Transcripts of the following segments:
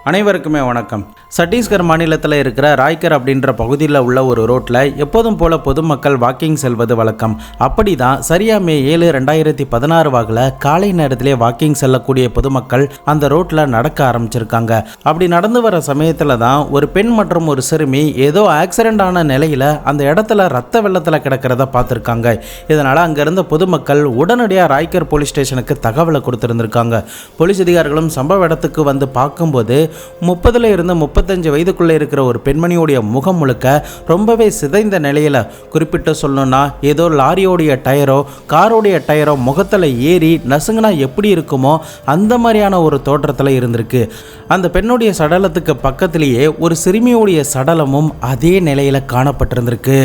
அனைவருக்குமே வணக்கம். சத்தீஸ்கர் மாநிலத்தில் இருக்கிற ராய்கர் அப்படின்ற பகுதியில் உள்ள ஒரு ரோட்டில் எப்போதும் போல பொதுமக்கள் வாக்கிங் செல்வது வழக்கம். அப்படி தான் சரியாக மே 7, 2016 வாக்கில் காலை நேரத்திலே வாக்கிங் செல்லக்கூடிய பொதுமக்கள் அந்த ரோட்டில் நடக்க ஆரம்பிச்சிருக்காங்க. அப்படி நடந்து வர சமயத்தில் தான் ஒரு பெண் மற்றும் ஒரு சிறுமி ஏதோ ஆக்சிடென்ட் ஆன நிலையில் அந்த இடத்துல ரத்த வெள்ளத்தில் கிடக்கிறத பார்த்துருக்காங்க. இதனால் அங்கே இருந்த பொதுமக்கள் உடனடியாக ராய்கர் போலீஸ் ஸ்டேஷனுக்கு தகவலை கொடுத்துருந்துருக்காங்க. போலீஸ் அதிகாரிகளும் சம்பவ இடத்துக்கு வந்து பார்க்கும்போது 30 இருந்து 35 வயதுக்குள்ளே இருக்கிற ஒரு பெண்மணியோடைய முகம் முழுக்க ரொம்பவே சிதைந்த நிலையில், குறிப்பிட்டு சொல்லணும்னா ஏதோ லாரியோடைய டயரோ காரோடைய டயரோ முகத்தில் ஏறி நசுங்கினா எப்படி இருக்குமோ அந்த மாதிரியான ஒரு தோற்றத்தில் இருந்திருக்கு. அந்த பெண்ணுடைய சடலத்துக்கு பக்கத்திலேயே ஒரு சிறுமியோடைய சடலமும் அதே நிலையில் காணப்பட்டிருந்திருக்கு.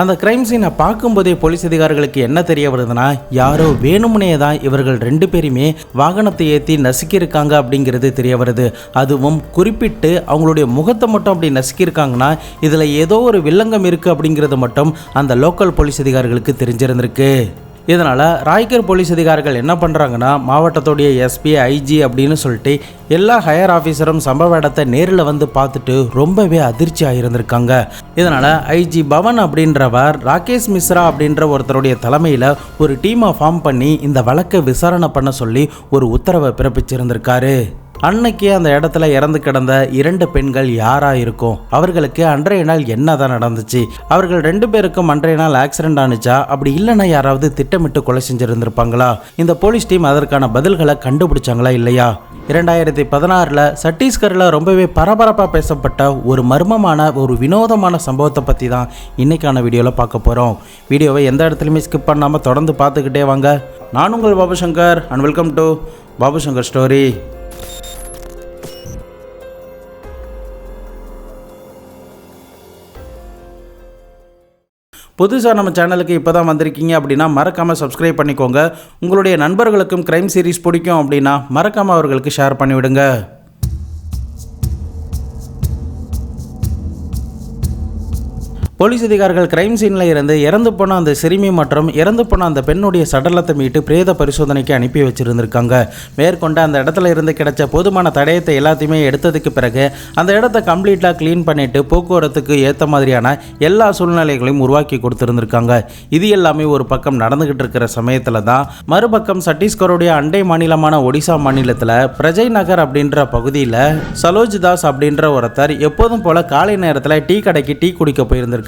அந்த கிரைம் சீனை பார்க்கும்போதே போலீஸ் அதிகாரிகளுக்கு என்ன தெரிய வருதுன்னா, யாரோ வேணுமுனே தான் இவர்கள் 2 பேருமே வாகனத்தை ஏற்றி நசுக்கியிருக்காங்க அப்படிங்கிறது தெரிய வருது. அதுவும் குறிப்பிட்டு அவங்களுடைய முகத்தை மட்டும் அப்படி நசுக்கியிருக்காங்கன்னா இதில் ஏதோ ஒரு வில்லங்கம் இருக்குது அப்படிங்கிறது மட்டும் அந்த லோக்கல் போலீஸ் அதிகாரிகளுக்கு தெரிஞ்சிருந்திருக்கு. இதனால் ராய்கர் போலீஸ் அதிகாரிகள் என்ன பண்ணுறாங்கன்னா, மாவட்டத்துடைய எஸ்பி, ஐஜி அப்படின்னு சொல்லிட்டு எல்லா ஹையர் ஆஃபீஸரும் சம்பவ இடத்தை நேரில் வந்து பார்த்துட்டு ரொம்பவே அதிர்ச்சி ஆகியிருந்திருக்காங்க. இதனால் ஐஜி பவன் அப்படின்றவர் ராகேஷ் மிஸ்ரா அப்படின்ற ஒருத்தருடைய தலைமையில் ஒரு டீமை ஃபார்ம் பண்ணி இந்த வழக்கை விசாரணை பண்ண சொல்லி ஒரு உத்தரவை பிறப்பிச்சிருந்திருக்காரு. அன்னைக்கு அந்த இடத்துல இறந்து கிடந்த 2 பெண்கள் யாரா இருக்கும், அவர்களுக்கு அன்றைய நாள் என்னதான் நடந்துச்சு, அவர்கள் 2 பேருக்கும் அன்றைய நாள் ஆக்சிடென்ட் ஆனிச்சா, அப்படி இல்லைன்னா யாராவது திட்டமிட்டு கொலை செஞ்சிருந்திருப்பாங்களா, இந்த போலீஸ் டீம் அதற்கான பதில்களை கண்டுபிடிச்சாங்களா இல்லையா? 2016 சத்தீஸ்கரில் ரொம்பவே பரபரப்பாக பேசப்பட்ட ஒரு மர்மமான ஒரு வினோதமான சம்பவத்தை பற்றி தான் இன்னைக்கான வீடியோவில் பார்க்க போகிறோம். வீடியோவை எந்த இடத்துலையுமே ஸ்கிப் பண்ணாமல் தொடர்ந்து பார்த்துக்கிட்டே வாங்க. நான் உங்கள் Babu Shankar and welcome to Babu Shankar story. புதுசாக நம்ம சேனலுக்கு இப்போ தான் வந்திருக்கீங்க அப்படின்னா மறக்காமல் சப்ஸ்கிரைப் பண்ணிக்கோங்க. உங்களுடைய நண்பர்களுக்கும் க்ரைம் சீரிஸ் பிடிக்கும் அப்படின்னா மறக்காமல் அவர்களுக்கு ஷேர் பண்ணிவிடுங்க. போலீஸ் அதிகாரிகள் கிரைம் சீனில் இருந்து இறந்து போன அந்த சிறுமி மற்றும் இறந்து போன அந்த பெண்ணுடைய சடலத்தை மீட்டு பிரேத பரிசோதனைக்கு அனுப்பி வச்சிருந்திருக்காங்க. மேற்கொண்டு அந்த இடத்துல இருந்து கிடைச்ச போதுமான தடயத்தை எல்லாத்தையுமே எடுத்ததுக்கு பிறகு அந்த இடத்த கம்ப்ளீட்டாக க்ளீன் பண்ணிட்டு போக்குவரத்துக்கு ஏற்ற மாதிரியான எல்லா சூழ்நிலைகளையும் உருவாக்கி கொடுத்துருந்துருக்காங்க. இது எல்லாமே ஒரு பக்கம் நடந்துகிட்டு இருக்கிற சமயத்தில் தான் மறுபக்கம் சத்தீஸ்கருடைய அண்டை மாநிலமான ஒடிசா மாநிலத்தில் பிரஜை நகர் அப்படின்ற பகுதியில் சலோஜ் தாஸ் அப்படின்ற ஒருத்தர் எப்போதும் போல காலை நேரத்தில் டீ கடைக்கு டீ குடிக்க போயிருந்திருக்காரு.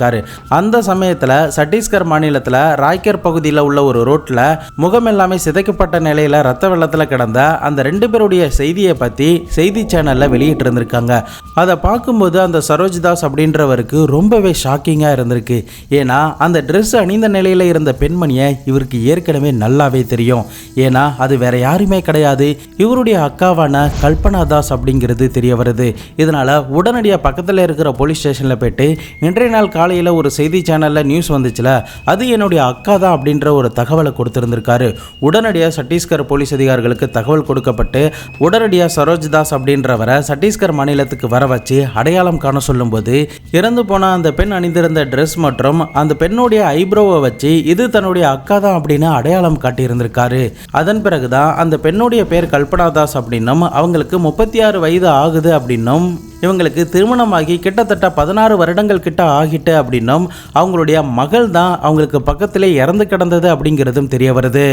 அந்த சமயத்தில் சத்தீஸ்கர் மாநிலத்தில் ராய்கர் பகுதியில் உள்ள ஒரு ரோட்டில் முகம் எல்லாமே சிதைக்கப்பட்ட நிலையில் ரத்த வெள்ளத்தில் கிடந்த அந்த 2 பேருடைய செய்தியை பற்றி செய்தி சேனலில் வெளியிட்டு இருந்திருக்காங்க. அதை பார்க்கும்போது அந்த சரோஜ் தாஸ் அப்படின்றவருக்கு ரொம்பவே ஷாக்கிங்காக இருந்திருக்கு. ஏன்னா அந்த ட்ரெஸ் அணிந்த நிலையில் இருந்த பெண்மணியை இவருக்கு ஏற்கனவே நல்லாவே தெரியும். ஏன்னா அது வேற யாருமே கிடையாது, இவருடைய அக்காவான கல்பனா தாஸ் அப்படிங்கிறது தெரிய வருது. இதனால உடனடியாக பக்கத்தில் இருக்கிற போலீஸ் ஸ்டேஷனில் போயிட்டு இன்றைய நாள் காலையில் ஒரு செய்தி சேனலில் நியூஸ் வந்துச்சுல, அது என்னுடைய அக்கா தான் அப்படின்ற ஒரு தகவலை கொடுத்திருந்திருக்காரு. உடனடியாக சத்தீஸ்கர் போலீஸ் அதிகாரிகளுக்கு தகவல் கொடுக்கப்பட்டு உடனடியாக சரோஜ் தாஸ் அப்படின்றவரை சத்தீஸ்கர் மாநிலத்துக்கு வர வச்சு அடையாளம் காண சொல்லும்போது இறந்து போன அந்த பெண் அணிந்திருந்த ட்ரெஸ் மற்றும் அந்த பெண்ணுடைய ஐப்ரோவை வச்சு இது தன்னுடைய அக்கா தான் அப்படின்னு அடையாளம் காட்டியிருந்திருக்காரு. அதன் பிறகுதான் அந்த பெண்ணுடைய பேர் கல்பனா தாஸ் அப்படின்னும் அவங்களுக்கு 36 வயது ஆகுது அப்படின்னும் இவங்களுக்கு திருமணமாகி கிட்டத்தட்ட 16 வருடங்கள் கிட்ட ஆகிட்டு அப்படின்னும் அவங்களுடைய மகள் தான் அவங்களுக்கு பக்கத்திலே இறந்து கிடந்தது அப்படிங்கிறதும் தெரிய வருது.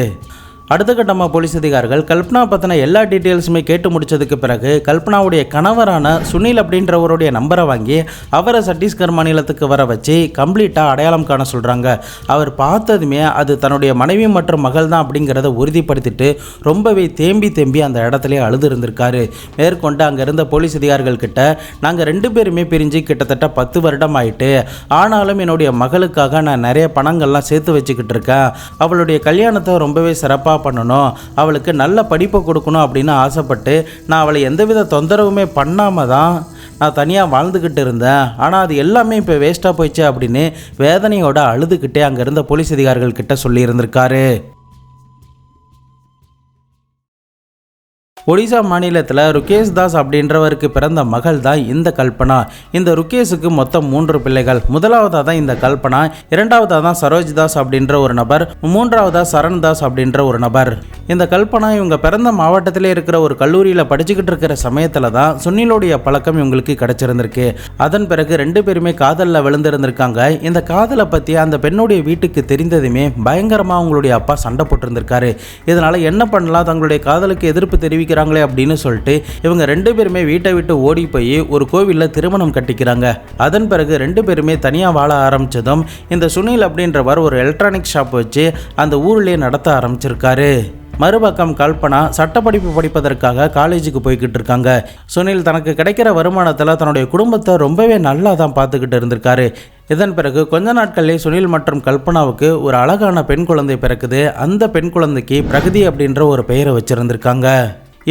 அடுத்த கட்டமாக போலீஸ் அதிகாரிகள் கல்பனா பற்றின எல்லா டீட்டெயில்ஸுமே கேட்டு முடித்ததுக்கு பிறகு கல்பனாவுடைய கணவரான சுனில் அப்படின்றவருடைய நம்பரை வாங்கி அவரை சத்தீஸ்கர் மாநிலத்துக்கு வர வச்சு கம்ப்ளீட்டாக அடையாளம் காண சொல்கிறாங்க. அவர் பார்த்ததுமே அது தன்னுடைய மனைவி மற்றும் மகள் தான் அப்படிங்கிறத உறுதிப்படுத்திட்டு ரொம்பவே தேம்பி அந்த இடத்துல அழுது இருந்திருக்காரு. மேற்கொண்டு அங்கே இருந்த போலீஸ் அதிகாரிகள் கிட்ட, நாங்கள் 2 பேருமே பிரிஞ்சு கிட்டத்தட்ட 10 வருடம் ஆயிட்டு, ஆனாலும் என்னுடைய மகளுக்காக நான் நிறைய பணங்கள்லாம் சேர்த்து வச்சுக்கிட்டு இருக்கேன், அவளுடைய கல்யாணத்தை ரொம்பவே சிறப்பாக பண்ணணும், அவளுக்கு நல்ல படிப்பை கொடுக்கணும் அப்படின்னு ஆசைப்பட்டு நான் அவளை எந்தவித தொந்தரவுமே பண்ணாமல் தான் நான் தனியாக வாழ்ந்துக்கிட்டு இருந்தேன். ஆனால் அது எல்லாமே இப்போ வேஸ்ட்டாக போயிடுச்சு அப்படின்னு வேதனையோட அழுதுகிட்டே அங்கே இருந்த போலீஸ் அதிகாரிகள் கிட்ட சொல்லியிருந்திருக்காரு. ஒடிசா மாநிலத்தில் ருகேஷ் தாஸ் அப்படின்றவருக்கு பிறந்த மகள் தான் இந்த கல்பனா. இந்த ருகேஷுக்கு மொத்தம் 3 பிள்ளைகள். முதலாவதாக தான் இந்த கல்பனா, இரண்டாவதாக தான் சரோஜ் தாஸ் அப்படின்ற ஒரு நபர், மூன்றாவதாக சரண் தாஸ் அப்படின்ற ஒரு நபர். இந்த கல்பனா இவங்க பிறந்த மாவட்டத்திலே இருக்கிற ஒரு கல்லூரியில் படிச்சுக்கிட்டு இருக்கிற சமயத்தில் தான் சுனிலுடைய பழக்கம் இவங்களுக்கு கிடைச்சிருந்திருக்கு. அதன் பிறகு 2 பேருமே காதலில் விழுந்திருந்திருக்காங்க. இந்த காதலை பற்றி அந்த பெண்ணுடைய வீட்டுக்கு தெரிந்ததுமே பயங்கரமாக அவங்களுடைய அப்பா சண்டை போட்டிருந்திருக்காரு. இதனால் என்ன பண்ணலாம், தங்களுடைய காதலுக்கு எதிர்ப்பு தெரிவிக்கிறாங்களே அப்படின்னு சொல்லிட்டு இவங்க 2 பேருமே வீட்டை விட்டு ஓடி போய் ஒரு கோவிலில் திருமணம் கட்டிக்கிறாங்க. அதன் பிறகு 2 பேருமே தனியாக வாழ ஆரம்பித்ததும் இந்த சுனில் அப்படின்றவர் ஒரு எலக்ட்ரானிக் ஷாப் வச்சு அந்த ஊர்லேயே நடத்த ஆரம்பிச்சிருக்காரு. மறுபக்கம் கல்பனா சட்டப்படிப்பு படிப்பதற்காக காலேஜுக்கு போய்கிட்டு இருக்காங்க. சுனில் தனக்கு கிடைக்கிற வருமானத்தில் தன்னுடைய குடும்பத்தை ரொம்பவே நல்லா தான் பார்த்துக்கிட்டு இருந்திருக்காரு. இதன் பிறகு கொஞ்ச நாட்கள்லேயே சுனில் மற்றும் கல்பனாவுக்கு ஒரு அழகான பெண் குழந்தை பிறக்குது. அந்த பெண் குழந்தைக்கு பிரகதி அப்படின்ற ஒரு பெயரை வச்சிருந்திருக்காங்க.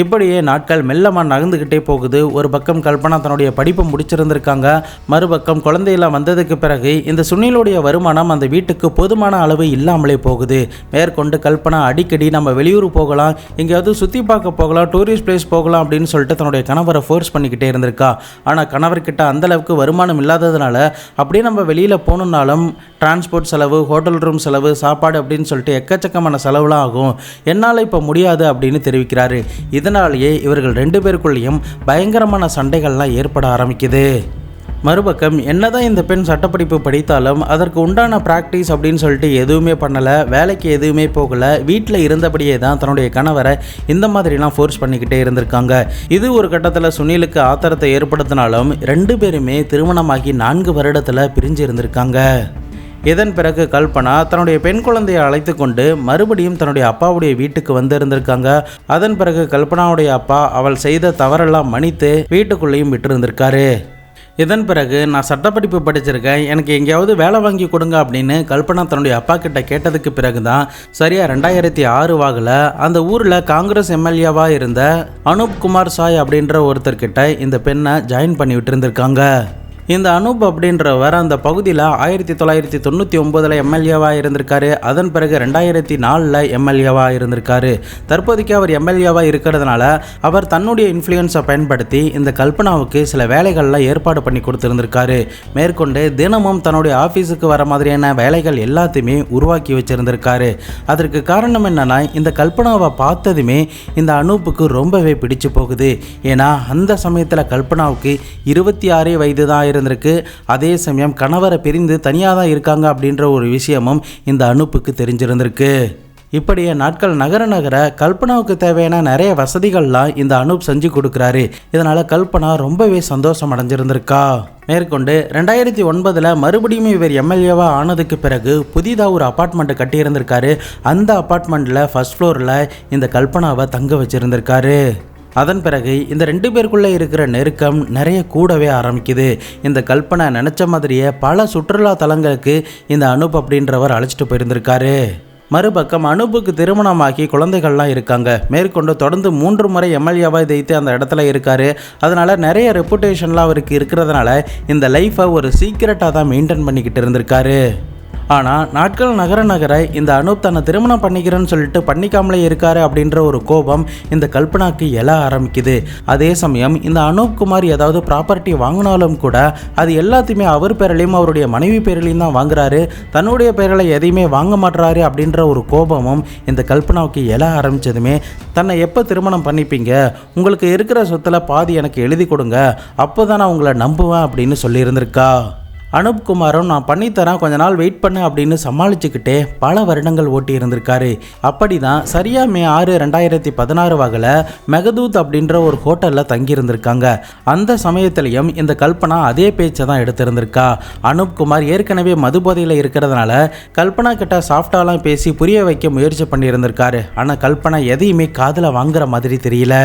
இப்படியே நாட்கள் மெல்லமாக நகர்ந்துக்கிட்டே போகுது. ஒரு பக்கம் கல்பனா தன்னுடைய படிப்பை முடிச்சிருந்திருக்காங்க. மறுபக்கம் குழந்தையெல்லாம் வந்ததுக்கு பிறகு இந்த சுனிலுடைய வருமானம் அந்த வீட்டுக்கு போதுமான அளவு இல்லாமலே போகுது. மேற்கொண்டு கல்பனா அடிக்கடி நம்ம வெளியூர் போகலாம், எங்கேயாவது சுற்றி பார்க்க போகலாம், டூரிஸ்ட் பிளேஸ் போகலாம் அப்படின்னு சொல்லிட்டு தன்னுடைய கணவரை ஃபோர்ஸ் பண்ணிக்கிட்டே இருந்திருக்கா. ஆனால் கணவர்கிட்ட அந்தளவுக்கு வருமானம் இல்லாததுனால அப்படியே நம்ம வெளியில் போகணுன்னாலும் டிரான்ஸ்போர்ட் செலவு, ஹோட்டல் ரூம் செலவு, சாப்பாடு அப்படின்னு சொல்லிட்டு எக்கச்சக்கமான செலவுலாம் ஆகும், என்னால் இப்போ முடியாது அப்படின்னு தெரிவிக்கிறாரு. இதனாலேயே இவர்கள் 2 பேருக்குள்ளேயும் பயங்கரமான சண்டைகள்லாம் ஏற்பட ஆரம்பிக்குது. மறுபக்கம் என்னதான் இந்த பெண் சட்டப்படிப்பு படித்தாலும் அதற்கு உண்டான ப்ராக்டிஸ் அப்படின்னு சொல்லிட்டு எதுவுமே பண்ணலை, வேலைக்கு எதுவுமே போகலை, வீட்டில் இருந்தபடியே தான் தன்னுடைய கணவரை இந்த மாதிரிலாம் ஃபோர்ஸ் பண்ணிக்கிட்டே இருந்திருக்காங்க. இது ஒரு கட்டத்தில் சுனிலுக்கு ஆத்திரத்தை ஏற்படுத்தினாலும் 2 பேருமே திருமணமாகி 4 வருடத்தில் பிரிஞ்சு இருந்திருக்காங்க. இதன் பிறகு கல்பனா தன்னுடைய பெண் குழந்தையை அழைத்து கொண்டு மறுபடியும் தன்னுடைய அப்பாவுடைய வீட்டுக்கு வந்திருந்திருக்காங்க. அதன் பிறகு கல்பனாவுடைய அப்பா அவள் செய்த தவறெல்லாம் மன்னித்து வீட்டுக்குள்ளேயும் விட்டுருந்திருக்காரு. இதன் பிறகு நான் சட்டப்படிப்பு படிச்சிருக்கேன், எனக்கு எங்கேயாவது வேலை வாங்கி கொடுங்க அப்படின்னு கல்பனா தன்னுடைய அப்பா கிட்ட கேட்டதுக்கு பிறகு தான் சரியா 2006 வாக்கில் அந்த ஊரில் காங்கிரஸ் எம்எல்ஏவாக இருந்த அனூப் குமார் சாய் அப்படின்ற ஒருத்தர்கிட்ட இந்த பெண்ணை ஜாயின் பண்ணி விட்டுருந்துருக்காங்க. இந்த அனூப் அப்படின்றவர் அந்த பகுதியில் 1999 எம்எல்ஏவாக இருந்திருக்காரு. அதன் பிறகு 2004 எம்எல்ஏவாக இருந்திருக்காரு. தற்போதைக்கு அவர் எம்எல்ஏவாக இருக்கிறதுனால அவர் தன்னுடைய இன்ஃப்ளூயன்ஸை பயன்படுத்தி இந்த கல்பனாவுக்கு சில வேலைகள்லாம் ஏற்பாடு பண்ணி கொடுத்துருந்துருக்காரு. மேற்கொண்டு தினமும் தன்னுடைய ஆஃபீஸுக்கு வர மாதிரியான வேலைகள் எல்லாத்தையுமே உருவாக்கி வச்சுருந்துருக்காரு. அதற்கு காரணம் என்னன்னா, இந்த கல்பனாவை பார்த்ததுமே இந்த அனூப்புக்கு ரொம்பவே பிடிச்சு போகுது. ஏன்னா அந்த சமயத்தில் கல்பனாவுக்கு 26 வயது தான் இருந்திருக்கு. அதே சமயம் கணவரை பிரிந்து தனியாக தான் இருக்காங்க அப்படின்ற ஒரு விஷயமும் இந்த அனூப்புக்கு தெரிஞ்சிருந்திருக்கு. இப்படியே நாட்கள் நகர கல்பனாவுக்கு தேவையான நிறைய வசதிகள்லாம் இந்த அனூப் செஞ்சு கொடுக்குறாரு. இதனால் கல்பனா ரொம்பவே சந்தோஷம் அடைஞ்சிருந்திருக்கா. மேற்கொண்டு 2009 மறுபடியும் இவர் எம்எல்ஏவாக ஆனதுக்கு பிறகு புதிதாக ஒரு அப்பார்ட்மெண்ட்டை கட்டியிருந்திருக்காரு. அந்த அப்பார்ட்மெண்ட்டில் ஃபர்ஸ்ட் ஃப்ளோரில் இந்த கல்பனாவை தங்க வச்சுருந்திருக்காரு. அதன் பிறகு இந்த 2 பேருக்குள்ளே இருக்கிற நெருக்கம் நிறைய கூடவே ஆரம்பிக்குது. இந்த கல்பனா நினச்ச மாதிரியே பல சுற்றுலா தலங்களுக்கு இந்த அனூப் அப்படின்றவர் அழைச்சிட்டு போயிருந்திருக்காரு. மறுபக்கம் அனூப்புக்கு திருமணமாகி குழந்தைகள்லாம் இருக்காங்க. மேற்கொண்டு தொடர்ந்து 3 முறை எம்எல்ஏவாக தைத்து அந்த இடத்துல இருக்காரு. அதனால் நிறைய ரெப்புடேஷன்லாம் அவருக்கு இருக்கிறதுனால இந்த லைஃப்பை ஒரு சீக்கிரட்டாக தான் மெயின்டைன் பண்ணிக்கிட்டு இருந்திருக்காரு. ஆனால் நாட்கள் நகர இந்த அனூப் தன்னை திருமணம் பண்ணிக்கிறேன்னு சொல்லிட்டு பண்ணிக்காமலே இருக்காரு அப்படின்ற ஒரு கோபம் இந்த கல்பனாக்கு எழ ஆரம்பிக்குது. அதே சமயம் இந்த அனூப் குமார் ஏதாவது ப்ராப்பர்ட்டி வாங்கினாலும் கூட அது எல்லாத்தையுமே அவர் பேரிலையும் அவருடைய மனைவி பேரிலையும் தான் வாங்குறாரு, தன்னுடைய பேரில் எதையுமே வாங்க மாட்டுறாரு அப்படின்ற ஒரு கோபமும் இந்த கல்பனாவுக்கு எழ ஆரம்பித்ததுமே, தன்னை எப்போ திருமணம் பண்ணிப்பீங்க, உங்களுக்கு இருக்கிற சொத்தில் பாதி எனக்கு எழுதி கொடுங்க, அப்போ தான் நான் உங்களை நம்புவேன் அப்படின்னு சொல்லியிருந்திருக்கா. அனூப் குமாரும் நான் பண்ணித்தரேன், கொஞ்ச நாள் வெயிட் பண்ணு அப்படின்னு சமாளிச்சுக்கிட்டே பல வருடங்கள் ஓட்டி இருந்திருக்காரு. அப்படி தான் சரியா மே 6, 2016 வாக்கில் மெகதூத் அப்படின்ற ஒரு ஹோட்டலில் தங்கியிருந்திருக்காங்க. அந்த சமயத்திலையும் இந்த கல்பனா அதே பேச்சை தான் எடுத்திருந்திருக்கா. அனூப் குமார் ஏற்கனவே மதுபோதையில் இருக்கிறதுனால கல்பனா கிட்ட சாஃப்டாலாம் பேசி புரிய வைக்க முயற்சி பண்ணியிருந்திருக்காரு. ஆனால் கல்பனா எதையுமே காதில் வாங்குற மாதிரி தெரியல.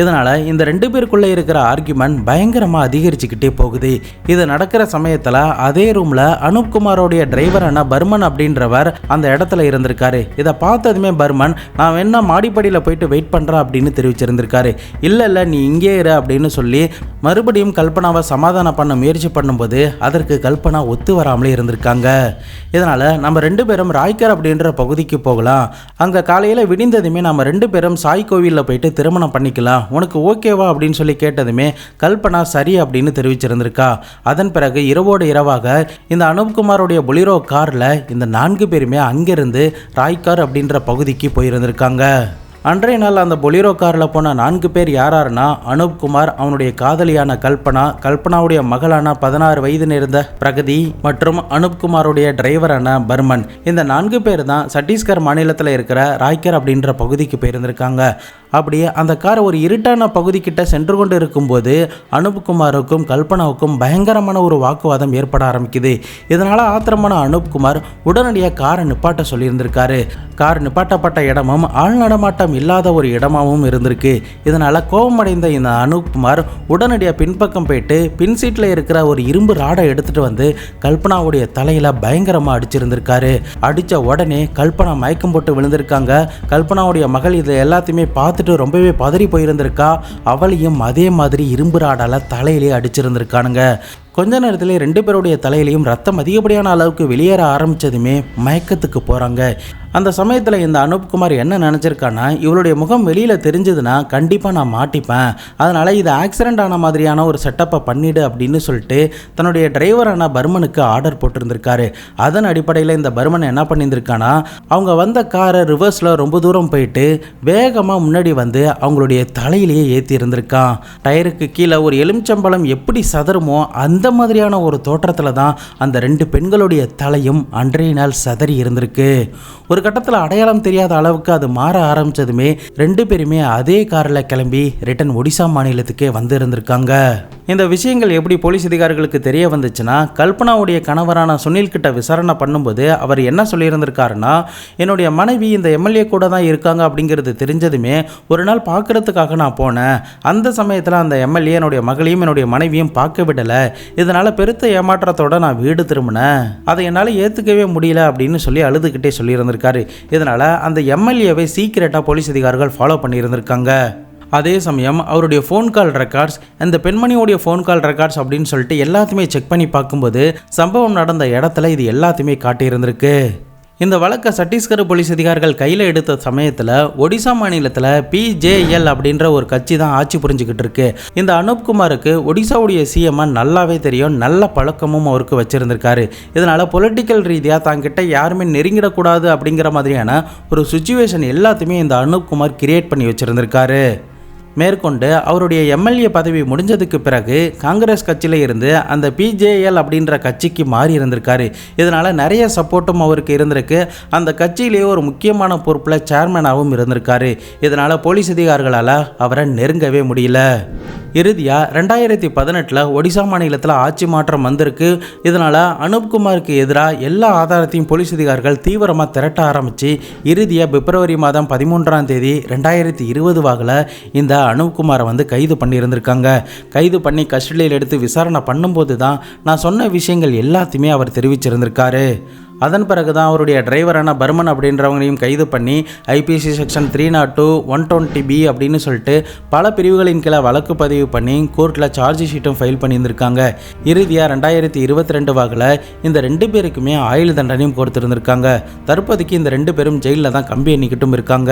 இதனால் இந்த ரெண்டு பேருக்குள்ளே இருக்கிற ஆர்கியூமெண்ட் பயங்கரமாக அதிகரிச்சுக்கிட்டே போகுது. இது நடக்கிற சமயத்தில் அதே ரூமில் அனூப்குமாரோடைய டிரைவரான பர்மன் அப்படின்றவர் அந்த இடத்துல இருந்திருக்காரு. இதை பார்த்ததுமே பர்மன், நான் வேணா மாடிப்படியில் போயிட்டு வெயிட் பண்ணுறேன் அப்படின்னு தெரிவிச்சிருந்திருக்காரு. இல்லை நீ இங்கே இரு அப்படின்னு சொல்லி மறுபடியும் கல்பனாவை சமாதானம் பண்ண முயற்சி பண்ணும்போது அதற்கு கல்பனா ஒத்து வராமலே இருந்திருக்காங்க. இதனால் நம்ம ரெண்டு பேரும் ராய்கர் அப்படின்ற பகுதிக்கு போகலாம், அங்கே காலையில் விடிந்ததுமே நம்ம ரெண்டு பேரும் சாய் கோவிலில் போயிட்டு திருமணம் பண்ணிக்கலாம், உனக்கு ஓகேவா அப்படின்னு சொல்லி கேட்டதுமே கல்பனா சரி அப்படின்னு தெரிவிச்சிருந்திருக்கா. அதன் பிறகு இரவோடு இரவாக இந்த அனூப்குமாரோடைய பொலிரோ காரில் இந்த 4 பேருமே அங்கிருந்து ராய்கர் அப்படின்ற பகுதிக்கு போயிருந்திருக்காங்க. அன்றைய நாள் அந்த பொலிரோ காரில் போன 4 பேர் யாராருன்னா அனூப்குமார், அவனுடைய காதலியான கல்பனா, கல்பனாவுடைய மகளான 16 வயது நேர்ந்த பிரகதி மற்றும் அனூப்குமாருடைய டிரைவரான பர்மன். இந்த 4 பேர் தான் சத்தீஸ்கர் மாநிலத்தில் இருக்கிற ராய்கர் அப்படின்ற பகுதிக்கு போயிருந்திருக்காங்க. அப்படியே அந்த கார் ஒரு இருட்டான பகுதிக்கிட்ட சென்று கொண்டு இருக்கும்போது அனூப்குமாருக்கும் கல்பனாவுக்கும் பயங்கரமான ஒரு வாக்குவாதம் ஏற்பட ஆரம்பிக்குது. இதனால் ஆத்திரமான அனூப்குமார் உடனடியாக காரை நிப்பாட்ட சொல்லியிருந்திருக்காரு. கார் நிப்பாட்டப்பட்ட இடமும் ஆள் நடமாட்டம் இல்லாத ஒரு இடமாகவும் இருந்திருக்கு. இதனால் கோபமடைந்த இந்த அனூப்குமார் உடனடியாக பின்பக்கம் போயிட்டு பின் சீட்டில் இருக்கிற ஒரு இரும்பு ராடை எடுத்துகிட்டு வந்து கல்பனாவுடைய தலையில் பயங்கரமாக அடிச்சிருந்திருக்காரு. அடித்த உடனே கல்பனா மயக்கம் போட்டு விழுந்திருக்காங்க. கல்பனாவுடைய மகள் இது எல்லாத்தையுமே பார்த்துட்டு ரொம்பவே பதறி போயிருந்திருக்கா. அவளையும் அதே மாதிரி இரும்பு ராடால தலையிலே அடிச்சிருந்திருக்கானுங்க. கொஞ்ச நேரத்தில் 2 பேருடைய தலையிலையும் ரத்தம் அதிகப்படியான அளவுக்கு வெளியேற ஆரம்பித்ததுமே மயக்கத்துக்கு போகிறாங்க. அந்த சமயத்தில் இந்த அனூப்குமார் என்ன நினச்சிருக்கான்னா, இவளுடைய முகம் வெளியில் தெரிஞ்சதுன்னா கண்டிப்பாக நான் மாட்டிப்பேன், அதனால் இது ஆக்சிடென்ட் ஆன மாதிரியான ஒரு செட்டப்பை பண்ணிடு அப்படின்னு சொல்லிட்டு தன்னுடைய டிரைவரான பர்மனுக்கு ஆர்டர் போட்டிருந்திருக்காரு. அதன் அடிப்படையில் இந்த பர்மன் என்ன பண்ணியிருந்திருக்கானா, அவங்க வந்த காரை ரிவர்ஸில் ரொம்ப தூரம் போயிட்டு வேகமாக முன்னாடி வந்து அவங்களுடைய தலையிலேயே ஏற்றி இருந்திருக்கான். டயருக்கு கீழே ஒரு எலுமிச்சம்பழம் எப்படி சதறுமோ அந்த மாதிரியான ஒரு தோற்றத்தில் தான் அந்த 2 பெண்களுடைய தலையும் அன்றைய நாள் சதறி இருந்திருக்கு. ஒரு கட்டத்தில் அடையாளம் தெரியாத அளவுக்கு அது மாற ஆரம்பித்ததுமே 2 பேருமே அதே காரில் கிளம்பி ரிட்டன் ஒடிசா மாநிலத்துக்கே வந்து இருந்திருக்காங்க. இந்த விஷயங்கள் எப்படி போலீஸ் அதிகாரிகளுக்கு தெரிய வந்துச்சுன்னா, கல்பனாவுடைய கணவரான சுனில் கிட்ட விசாரணை பண்ணும்போது அவர் என்ன சொல்லியிருந்திருக்காருன்னா, என்னுடைய மனைவி இந்த எம்எல்ஏ கூட தான் இருக்காங்க அப்படிங்கிறது தெரிஞ்சதுமே ஒரு நாள் பார்க்கறதுக்காக நான் போனேன். அந்த சமயத்தில் அந்த எம்எல்ஏ என்னுடைய மகளையும் என்னுடைய மனைவியும் பார்க்க விடலை. இதனால் பெருத்த ஏமாற்றத்தோடு நான் வீடு திரும்பினேன். அதை என்னால் ஏற்றுக்கவே முடியல அப்படின்னு சொல்லி அழுதுகிட்டே சொல்லியிருந்திருக்காரு. இதனால் அந்த எம்எல்ஏவை சீக்கிரட்டாக போலீஸ் அதிகாரிகள் ஃபாலோ பண்ணியிருந்திருக்காங்க. அதே சமயம் அவருடைய ஃபோன் கால் ரெக்கார்ட்ஸ், அந்த பெண்மணியோடைய ஃபோன் கால் ரெக்கார்ட்ஸ் அப்படின்னு சொல்லிட்டு எல்லாத்தையுமே செக் பண்ணி பார்க்கும்போது சம்பவம் நடந்த இடத்துல இது எல்லாத்தையுமே காட்டியிருந்திருக்கு. இந்த வழக்கை சத்தீஸ்கர் போலீஸ் அதிகாரிகள் கையில் எடுத்த சமயத்தில் ஒடிசா மாநிலத்தில் PJL அப்படின்ற ஒரு கட்சி தான் ஆட்சி புரிஞ்சுக்கிட்டு இருக்கு. இந்த அனூப்குமாருக்கு ஒடிசாவுடைய CM நல்லாவே தெரியும், நல்ல பழக்கமும் அவருக்கு வச்சிருந்திருக்காரு. இதனால் பொலிட்டிக்கல் ரீதியாக தாங்கிட்ட யாருமே நெருங்கிடக்கூடாது அப்படிங்கிற மாதிரியான ஒரு சுச்சுவேஷன் எல்லாத்தையுமே இந்த அனூப்குமார் கிரியேட் பண்ணி வச்சிருந்திருக்காரு. மேற்கொண்டு அவருடைய எம்எல்ஏ பதவி முடிஞ்சதுக்கு பிறகு காங்கிரஸ் கட்சியில் இருந்து அந்த PJL அப்படின்ற கட்சிக்கு மாறி இருந்திருக்காரு. இதனால் நிறைய சப்போர்ட்டும் அவருக்கு இருந்திருக்கு. அந்த கட்சியிலேயே ஒரு முக்கியமான பொறுப்பில் சேர்மனாகவும் இருந்திருக்காரு. இதனால் போலீஸ் அதிகாரிகளால் அவரை நெருங்கவே முடியல. இறுதியாக 2018 ஒடிசா மாநிலத்தில் ஆட்சி மாற்றம் வந்திருக்கு. இதனால் அனூப்குமாருக்கு எதிராக எல்லா ஆதாரத்தையும் போலீஸ் அதிகாரிகள் தீவிரமாக திரட்ட ஆரம்பித்து இறுதியாக பிப்ரவரி மாதம் 13ஆம் தேதி 2020 வாக்கில் இந்த அனூப்குமாரை வந்து கைது பண்ணியிருந்திருக்காங்க. கைது பண்ணி கஸ்டடியில் எடுத்து விசாரணை பண்ணும்போது தான் நான் சொன்ன விஷயங்கள் எல்லாத்தையுமே அவர் தெரிவிச்சிருந்திருக்காரு. அதன் பிறகு தான் அவருடைய டிரைவரான பர்மன் அப்படின்றவங்களையும் கைது பண்ணி IPC செக்ஷன் 302, 120B அப்படின்னு சொல்லிட்டு பல பிரிவுகளின் கீழே வழக்கு பதிவு பண்ணி கோர்ட்டில் சார்ஜ் ஷீட்டும் ஃபைல் பண்ணியிருந்திருக்காங்க. இறுதியாக 2022 வாக்கில் இந்த 2 பேருக்குமே ஆயுள் தண்டனையும் கொடுத்துருந்துருக்காங்க. தற்போதைக்கு இந்த 2 பேரும் ஜெயிலில் தான் கம்பி எண்ணிக்கிட்டும் இருக்காங்க.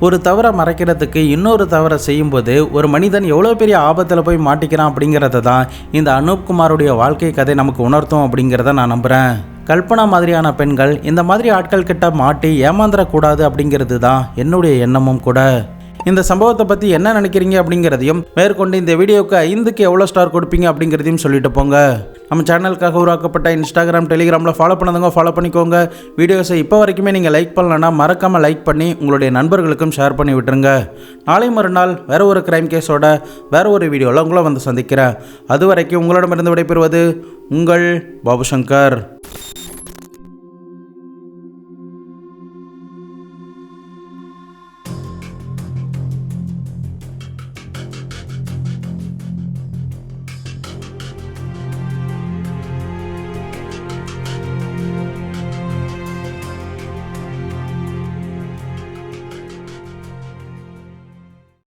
ஒரு தவறை மறைக்கிறதுக்கு இன்னொரு தவறை செய்யும்போது ஒரு மனிதன் எவ்வளோ பெரிய ஆபத்தில் போய் மாட்டிக்கிறான் அப்படிங்கிறத தான் இந்த அனூப்குமாருடைய வாழ்க்கை கதை நமக்கு உணர்த்தும் அப்படிங்கிறத நான் நம்புகிறேன். கல்பனா மாதிரியான பெண்கள் இந்த மாதிரி ஆட்கள் கிட்ட மாட்டி ஏமாந்துடக்கூடாது அப்படிங்கிறது தான் என்னுடைய எண்ணமும் கூட. இந்த சம்பவத்தை பற்றி என்ன நினைக்கிறீங்க அப்படிங்கிறதையும், மேற்கொண்டு இந்த வீடியோவுக்கு 5க்கு எவ்வளோ ஸ்டார் கொடுப்பீங்க அப்படிங்கிறதையும் சொல்லிட்டு போங்க. நம்ம சேனலுக்காக உருவாக்கப்பட்ட இன்ஸ்டாகிராம், டெலிகிராமில் ஃபாலோ பண்ணதுங்க ஃபாலோ பண்ணிக்கோங்க. வீடியோஸை இப்போ வரைக்குமே நீங்கள் லைக் பண்ணலன்னா மறக்காமல் லைக் பண்ணி உங்களுடைய நண்பர்களுக்கும் ஷேர் பண்ணி விட்டுருங்க. நாளை மறுநாள் வேறு ஒரு கிரைம் கேஸோட வேறு ஒரு வீடியோவில் உங்களை வந்து சந்திக்கிறேன். அது வரைக்கும் உங்களிடமிருந்து விடைபெறுவது உங்கள் பாபு சங்கர்.